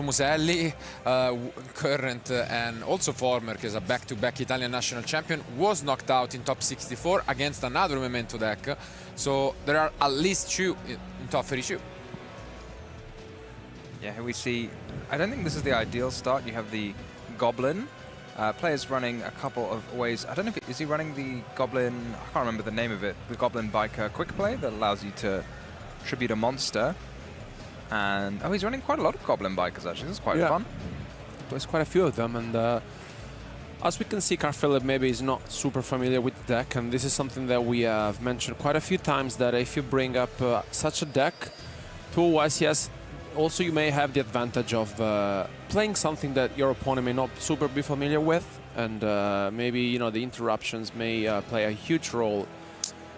Muselli, current and also former, because a back-to-back Italian national champion, was knocked out in top 64 against another Memento deck. So there are at least 2 in top 32. Yeah, here we see, I don't think this is the ideal start. You have the Goblin. Players running a couple of ways. I don't know if is he running the Goblin, I can't remember the name of it, the Goblin Biker quick play that allows you to tribute a monster. And oh, he's running quite a lot of Goblin Bikers actually. This is quite fun. There's quite a few of them, and as we can see, Carl Philip maybe is not super familiar with the deck, and this is something that we have mentioned quite a few times, that if you bring up such a deck to YCS, also you may have the advantage of playing something that your opponent may not super be familiar with, and maybe, you know, the interruptions may play a huge role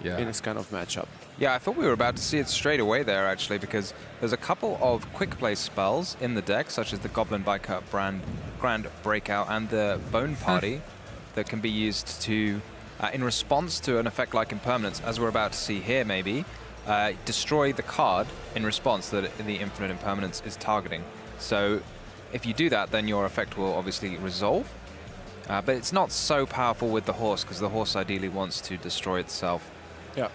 in this kind of matchup. Yeah, I thought we were about to see it straight away there, actually, because there's a couple of quick play spells in the deck, such as the Goblin Biker Grand Breakout and the Bone Party, that can be used to, in response to an effect like Impermanence, as we're about to see here maybe, destroy the card in response that the Infinite Impermanence is targeting. So if you do that, then your effect will obviously resolve. But it's not so powerful with the horse, because the horse ideally wants to destroy itself. Yeah.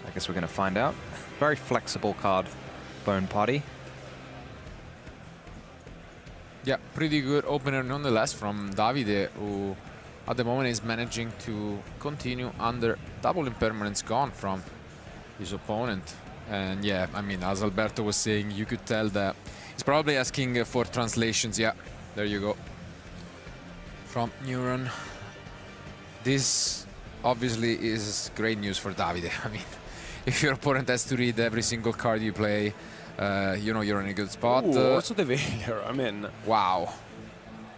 I guess we're going to find out. Very flexible card, Bone Party. Yeah, pretty good opener nonetheless from Davide, who at the moment is managing to continue under double impermanence gone from his opponent. And yeah, I mean, as Alberto was saying, you could tell that he's probably asking for translations. Yeah, there you go. From Neuron. This obviously is great news for Davide. I mean, if your opponent has to read every single card you play, you know you're in a good spot. Ooh, also the Veiler, I mean... Wow.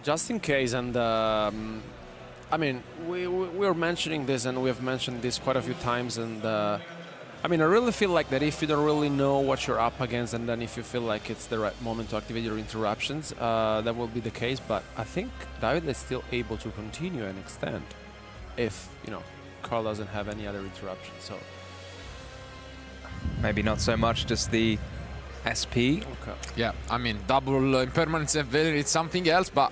Just in case, and I mean, we're mentioning this, and we have mentioned this quite a few times, and I mean, I really feel like that if you don't really know what you're up against, and then if you feel like it's the right moment to activate your interruptions, that will be the case. But I think David is still able to continue and extend if, you know, Carl doesn't have any other interruptions. So maybe not so much, just the SP. Okay. Yeah, I mean, double impermanence and Veiler, it's something else, but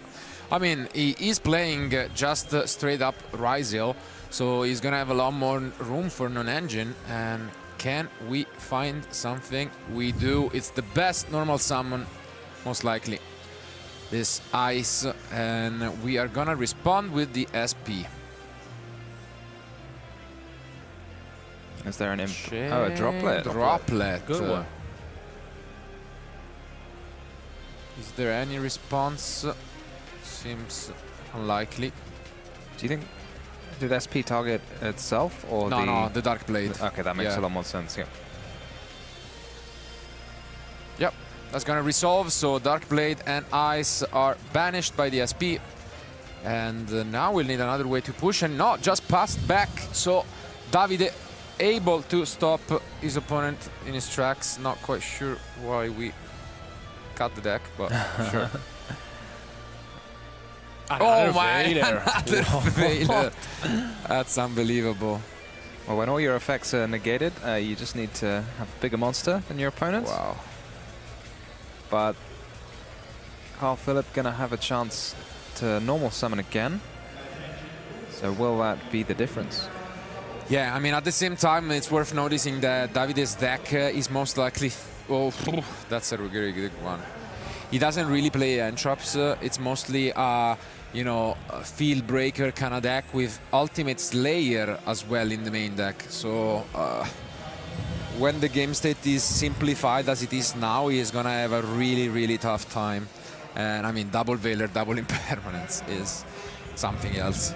I mean, he is playing just straight up Ryzeal, so he's gonna have a lot more room for non-engine. And can we find something? We do. It's the best normal summon, most likely. This ice, and we are gonna respond with the SP. Is there an oh, a droplet? Droplet. Good one. Is there any response? Seems unlikely. Do you think, did SP target itself or no, the Dark Blade. Okay, that makes a lot more sense, yeah. Yep, that's gonna resolve, so Dark Blade and Ice are banished by the SP. And now we'll need another way to push, and not just passed back, so Davide able to stop his opponent in his tracks. Not quite sure why we cut the deck, but sure. Oh my, another Veiler. That's unbelievable. Well, when all your effects are negated, you just need to have a bigger monster than your opponent. Wow. But Carl Philip gonna have a chance to normal summon again. So will that be the difference? Yeah, I mean, at the same time, it's worth noticing that Davide's deck is most likely... Oh, that's a really good one. He doesn't really play entraps. It's mostly you know, a field breaker kind of deck with ultimate slayer as well in the main deck. So when the game state is simplified as it is now, he is gonna have a really tough time. And I mean, double Veiler, double impermanence is something else.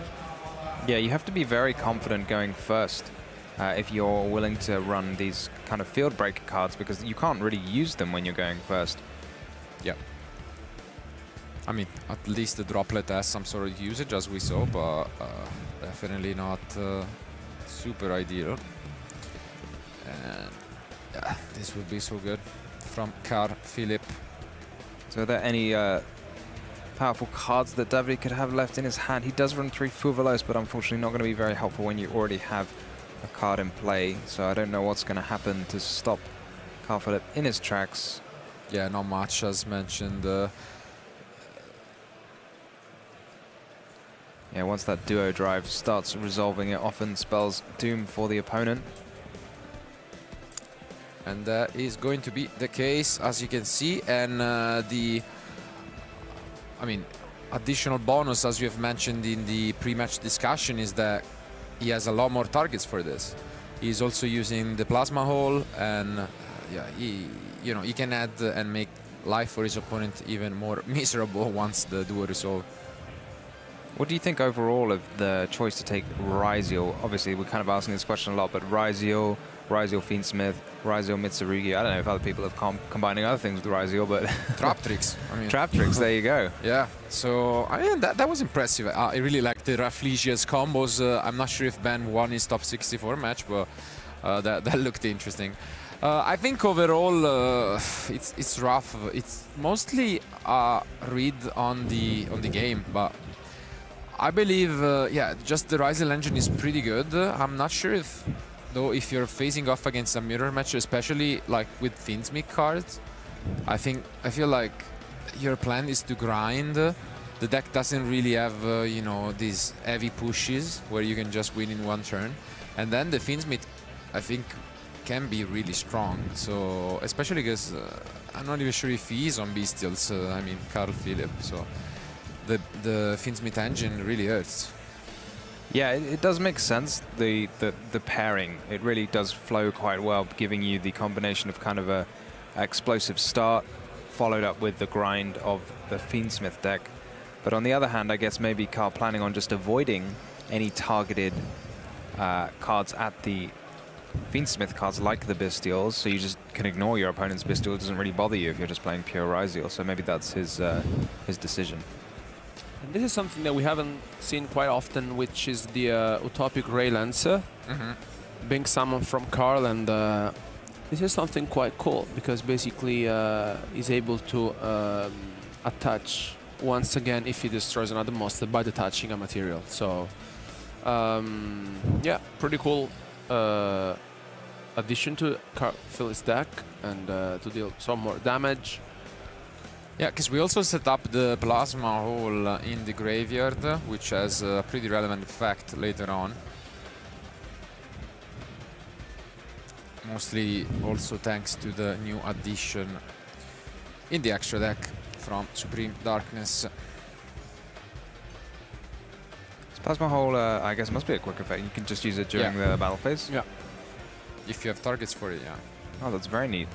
Yeah, you have to be very confident going first if you're willing to run these kind of field breaker cards, because you can't really use them when you're going first. Yeah. I mean, at least the droplet has some sort of usage, as we saw, but definitely not super ideal. And yeah, this would be so good from Carl Philip. So are there any powerful cards that Davide could have left in his hand. He does run 3 Fuvalos, but unfortunately not going to be very helpful when you already have a card in play. So I don't know what's going to happen to stop Carl Philip in his tracks. Yeah, not much as mentioned. Yeah, once that duo drive starts resolving, it often spells doom for the opponent. And that is going to be the case, as you can see. And additional bonus, as you have mentioned in the pre-match discussion, is that he has a lot more targets for this. He's also using the plasma hole, and yeah, he can add and make life for his opponent even more miserable once the duo resolve. What do you think overall of the choice to take Ryzeal? Obviously, we're kind of asking this question a lot, but Ryzeal Fiendsmith, Ryzeal Mitsurugi. I don't know if other people have combining other things with Ryzeal, but Trap tricks. Trap tricks, there you go. Yeah, so that was impressive. I really liked the Rafflesia's combos. I'm not sure if Ben won his top 64 match, but that looked interesting. I think overall it's rough. It's mostly a read on the game, but I believe just the Ryzeal engine is pretty good. I'm not sure if you're facing off against a mirror match, especially like with Fiendsmith cards, I feel like your plan is to grind. The deck doesn't really have these heavy pushes where you can just win in one turn, and then the Fiendsmith I think can be really strong. So especially because I'm not even sure if he is on Bestials. Carl Philip. So the Fiendsmith engine really hurts. Yeah, it does make sense. The pairing, it really does flow quite well, giving you the combination of kind of a explosive start followed up with the grind of the Fiendsmith deck. But on the other hand, I guess maybe Carl planning on just avoiding any targeted cards at the Fiendsmith cards like the Bestials, so you just can ignore your opponent's Bestial. It doesn't really bother you if you're just playing pure Ryzeal, so maybe that's his decision. And this is something that we haven't seen quite often, which is the Utopic Ray Lancer being summoned from Carl, and this is something quite cool because basically he's able to attach once again if he destroys another monster by detaching a material. So yeah, pretty cool addition to Carl Philip's deck, and to deal some more damage. Yeah, because we also set up the plasma hole in the graveyard, which has a pretty relevant effect later on. Mostly also thanks to the new addition in the extra deck from Supreme Darkness. This plasma hole, I guess, must be a quick effect. You can just use it during the battle phase? Yeah. If you have targets for it, yeah. Oh, that's very neat.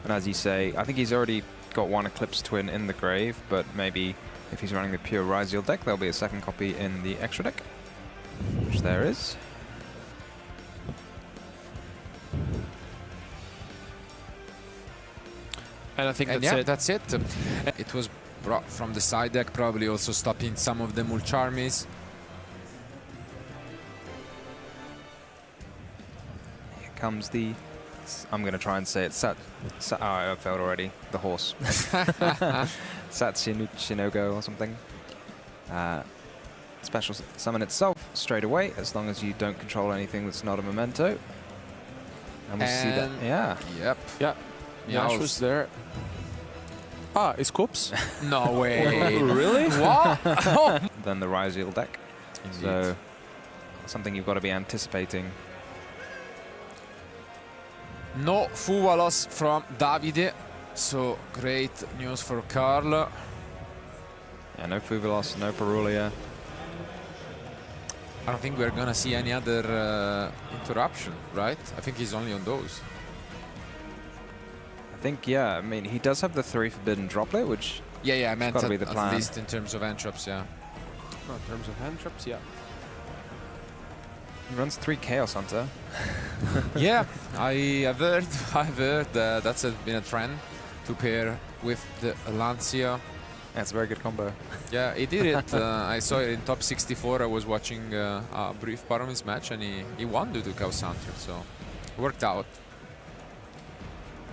And as you say, I think he's already got one Eclipse Twin in the grave, but maybe if he's running the pure Ryzeal deck, there'll be a second copy in the extra deck, which there is. And I think that's it. It was brought from the side deck, probably also stopping some of the Mulcharmies. Here comes the... I'm going to try and say it. Oh, I failed already. The horse. Satsunuchinogo or something. Special summon itself straight away, as long as you don't control anything that's not a Memento. And we see that. Yeah. Yep. Yeah. Nash was there. Ah, it's Coops? No way. Really? What? Then the Ryzeal deck. Indeed. So something you've got to be anticipating. No Fuvalos from Davide, so great news for Carl. Yeah, no Fuvalos, no Perulia. I don't think we're gonna see any other interruption, right? I think he's only on those. I think, yeah, I mean, he does have the 3 Forbidden Droplet, which... Yeah, I meant gotta be the plan. At least in terms of entrops, yeah. No, in terms of hand traps, yeah. He runs 3 Chaos Hunter. Yeah, I've heard that's been a trend to pair with the Lancia. That's a very good combo. Yeah, he did it. I saw it in top 64. I was watching a brief part of his match, and he won due to Chaos Hunter, so it worked out.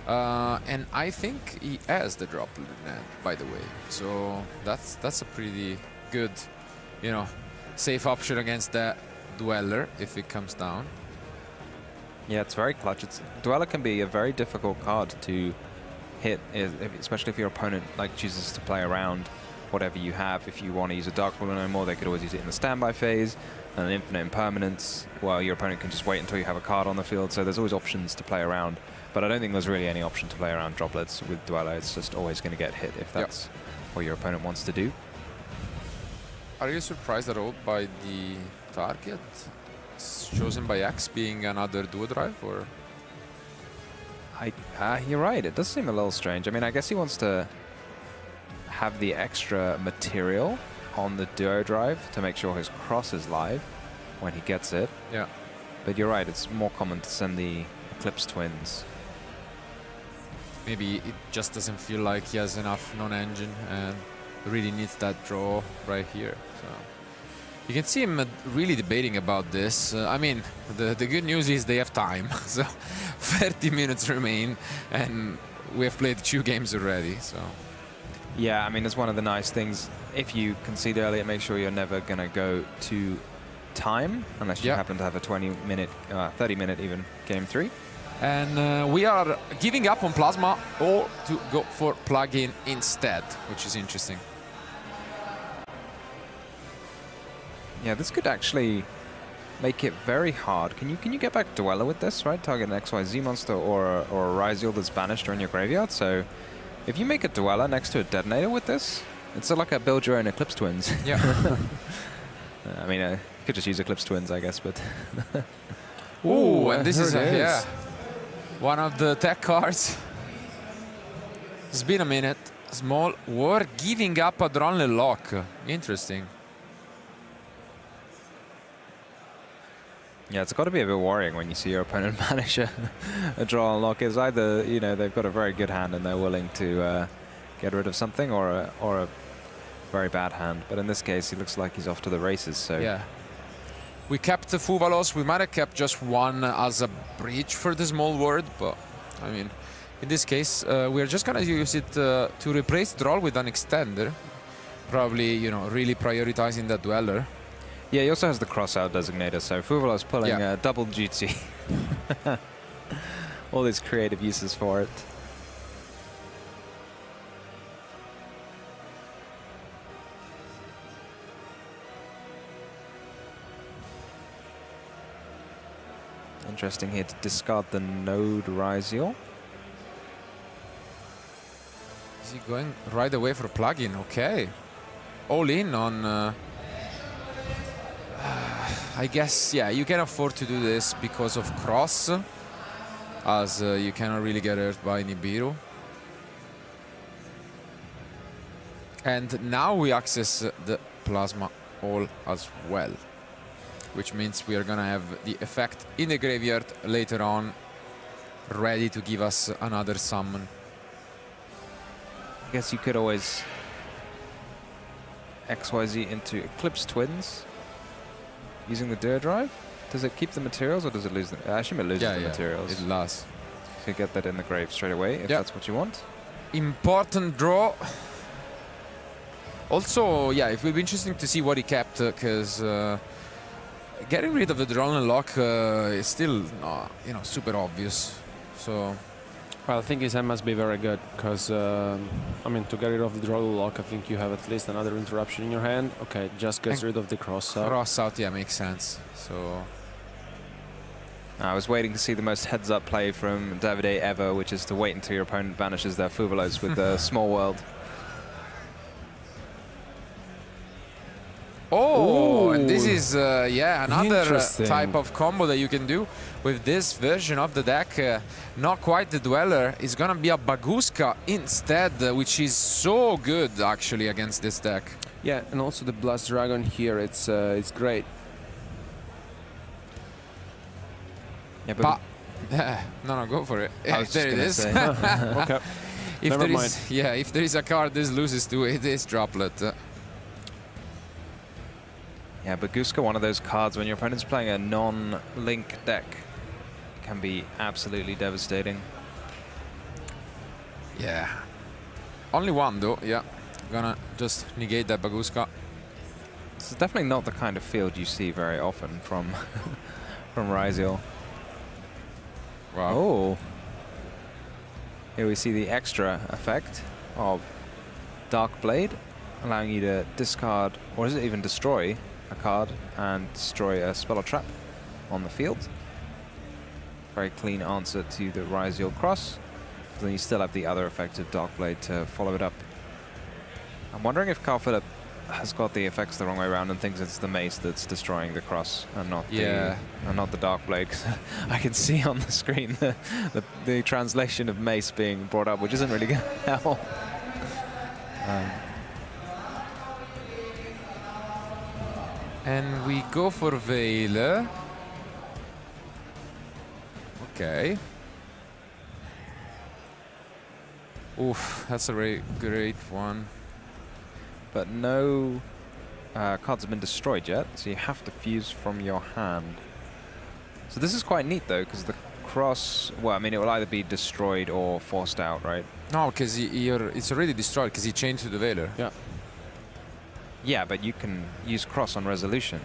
And I think he has the droplet in hand, by the way. So that's a pretty good, you know, safe option against that Dueller if it comes down. Yeah, it's very clutch. Dueller can be a very difficult card to hit, especially if your opponent chooses to play around whatever you have. If you want to use a Dark Ruler no more, they could always use it in the standby phase, and an infinite impermanence, while your opponent can just wait until you have a card on the field. So there's always options to play around. But I don't think there's really any option to play around droplets with Dueller. It's just always going to get hit if that's what your opponent wants to do. Are you surprised at all by the target chosen by X being another duo drive, or? You're right, it does seem a little strange. I mean, I guess he wants to have the extra material on the duo drive to make sure his cross is live when he gets it. Yeah. But you're right, it's more common to send the Eclipse Twins. Maybe it just doesn't feel like he has enough non-engine and really needs that draw right here. So you can see him really debating about this. I mean, the good news is they have time. So 30 minutes remain, and we have played 2 games already. So yeah, I mean, it's one of the nice things. If you concede early, make sure you're never going to go to time, unless you happen to have a 20-minute, 30-minute even game 3. And we are giving up on Plasma or to go for plug-in instead, which is interesting. Yeah, this could actually make it very hard. Can you get back Dueller with this, right? Target an XYZ monster or a Ryzeal that's banished or in your graveyard. So if you make a Dueller next to a Detonator with this, it's like a build your own Eclipse Twins. Yeah. I mean, you could just use Eclipse Twins, I guess, but... Ooh, and this is one of the tech cards. It's been a minute. Small War giving up a Drone Lock. Interesting. Yeah, it's got to be a bit worrying when you see your opponent banish a draw and lock. It's either, you know, they've got a very good hand and they're willing to get rid of something, or a very bad hand. But in this case, he looks like he's off to the races. So yeah, we kept the Fuvalos. We might have kept just one as a breach for the small word, but I mean, in this case, we're just gonna use it to replace Droll with an extender. Probably, you know, really prioritizing that Dueller. Yeah, he also has the crossout designator, so Fuvalos pulling a double GT. All these creative uses for it. Interesting here to discard the Node Ryzeal. Is he going right away for plug-in? Okay. All in on... I guess, yeah, you can afford to do this because of cross, as you cannot really get hurt by Nibiru. And now we access the Plasma All as well, which means we are gonna have the effect in the graveyard later on, ready to give us another summon. I guess you could always XYZ into Eclipse Twins. Using the Duo Drive? Does it keep the materials or does it lose them? I assume it loses the materials. It lasts. So you get that in the grave straight away if that's what you want. Important draw. Also, yeah, it will be interesting to see what he kept, because getting rid of the Drone and Lock is still, you know, super obvious. So. Well, I think his hand must be very good, because, I mean, to get rid of the draw lock, I think you have at least another interruption in your hand. Okay, just gets rid of the cross out. Cross out, yeah, makes sense. So I was waiting to see the most heads-up play from Davide ever, which is to wait until your opponent banishes their Fuvalos with the Small World. Oh, and this is, yeah, another type of combo that you can do with this version of the deck. Not quite the Dueller. It's going to be a Baguska instead, which is so good, actually, against this deck. Yeah, and also the Blast Dragon here, it's great. Yeah, but no, go for it. Yeah, there it is. Okay. Never mind. Yeah, if there is a card this loses to, it is Droplet. Yeah, Baguska, one of those cards when your opponent's playing a non-link deck, can be absolutely devastating. Yeah. Only one though, yeah. Gonna just negate that Baguska. This is definitely not the kind of field you see very often from from Ryzeal. Wow. Oh. Here we see the extra effect of Dark Blade, allowing you to discard, or is it even destroy, a card and destroy a spell or trap on the field. Very clean answer to the Ryzeal cross. Then you still have the other effect of Dark Blade to follow it up. I'm wondering if Carl Phillip has got the effects the wrong way around and thinks it's the mace that's destroying the cross and not the Dark Blade. I can see on the screen the translation of mace being brought up, which isn't really going to help. And we go for Veiler. Okay. Oof, that's a very great one. But no cards have been destroyed yet, so you have to fuse from your hand. So this is quite neat though, because the cross, well, I mean, it will either be destroyed or forced out, right? No, because it's already destroyed because he changed to the Veiler. Yeah. Yeah, but you can use cross on resolution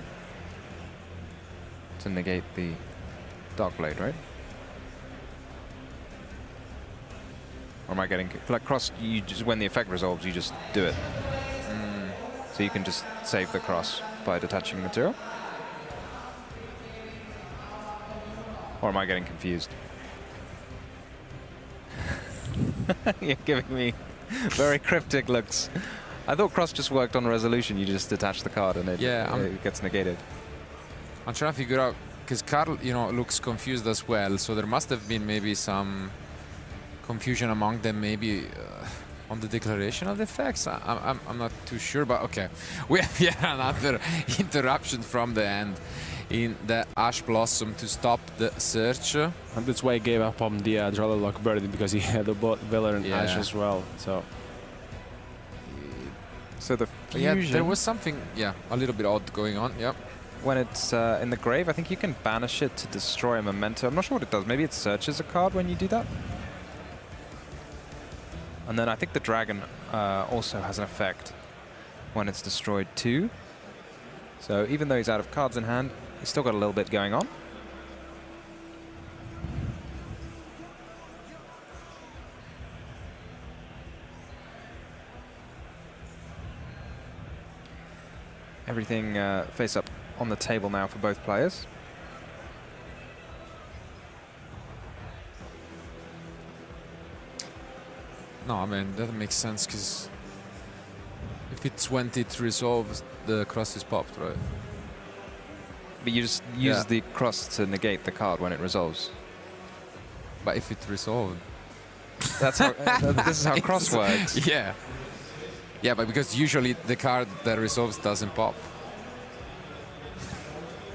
to negate the Dark Blade, right? Or am I getting like cross? You just, when the effect resolves, you just do it. So you can just save the cross by detaching material. Or am I getting confused? You're giving me very cryptic looks. I thought cross just worked on resolution. You just detach the card and it gets negated. I'm trying to figure out because Carl, looks confused as well. So there must have been maybe some confusion among them, maybe on the declaration of the effects. I'm not too sure, but okay. We have yet another interruption from the end in the Ash Blossom to stop the search. And that's why he gave up on the Dralalock Birdie, because he had both Veiler and Ash as well. So the yeah, fusion, there was something, a little bit odd going on. Yep. when it's in the grave, I think you can banish it to destroy a Memento. I'm not sure what it does. Maybe it searches a card when you do that. And then I think the dragon also has an effect when it's destroyed too. So even though he's out of cards in hand, he's still got a little bit going on. Everything face up on the table now for both players. No, I mean, that makes sense, because if it's when it resolves, the cross is popped, right? But you just use the cross to negate the card when it resolves. But if it resolved... That's how, this is how cross works. Yeah. Yeah, but because usually the card that resolves doesn't pop.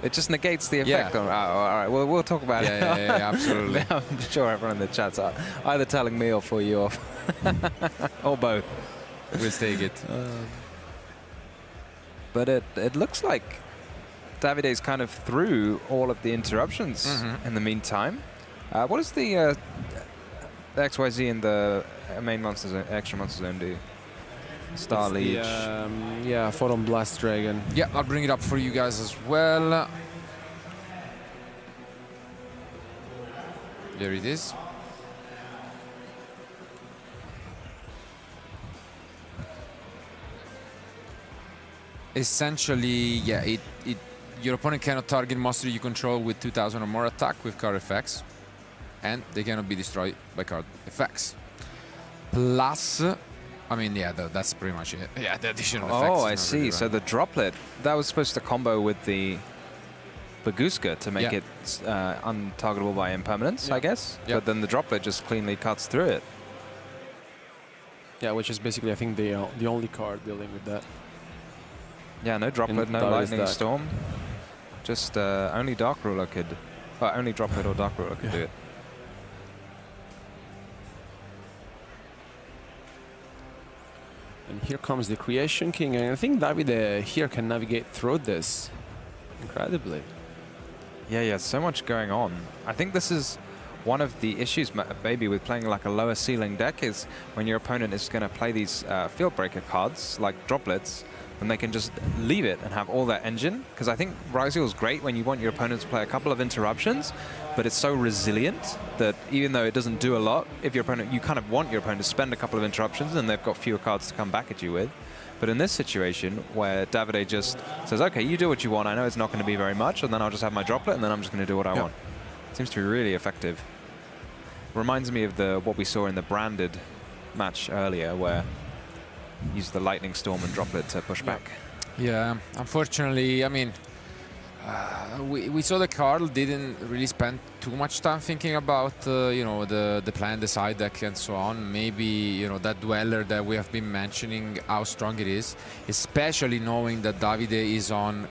It just negates the effect. Yeah. On, all right, well, we'll talk about it. Yeah, absolutely. I'm sure everyone in the chat's either telling me or for you off. Or both. We'll take it. But it looks like Davide's kind of through all of the interruptions in the meantime. What does the XYZ and the main monster zone, extra monster zone do? Star Leech. Yeah, Photon Blast Dragon. Yeah, I'll bring it up for you guys as well. There it is. Essentially, yeah, your opponent cannot target monster you control with 2000 or more attack with card effects, and they cannot be destroyed by card effects. Plus, I mean, yeah, that's pretty much it. Yeah, the additional effects. Oh, I see. So the droplet, that was supposed to combo with the Baguska to make it untargetable by impermanence, I guess. But then the droplet just cleanly cuts through it. Yeah, which is basically, I think, the only card dealing with that. Yeah, no droplet, no lightning storm. Just only Dark Ruler could, only droplet or Dark Ruler could do it. And here comes the Creation King, and I think Davide here can navigate through this incredibly. Yeah, so much going on. I think this is one of the issues maybe with playing like a lower ceiling deck is when your opponent is going to play these field breaker cards like droplets, and they can just leave it and have all that engine. Because I think Ryzeal is great when you want your opponent to play a couple of interruptions, but it's so resilient that even though it doesn't do a lot, if your opponent, you kind of want your opponent to spend a couple of interruptions and they've got fewer cards to come back at you with. But in this situation where Davide just says, okay, you do what you want, I know it's not going to be very much, and then I'll just have my droplet and then I'm just going to do what I want. Seems to be really effective. Reminds me of what we saw in the branded match earlier where use the lightning storm and droplet to push back. Yeah, unfortunately, I mean, we saw that Carl didn't really spend too much time thinking about you know, the plan, the side deck, and so on. Maybe, you know, that dweller that we have been mentioning, how strong it is, especially knowing that Davide is on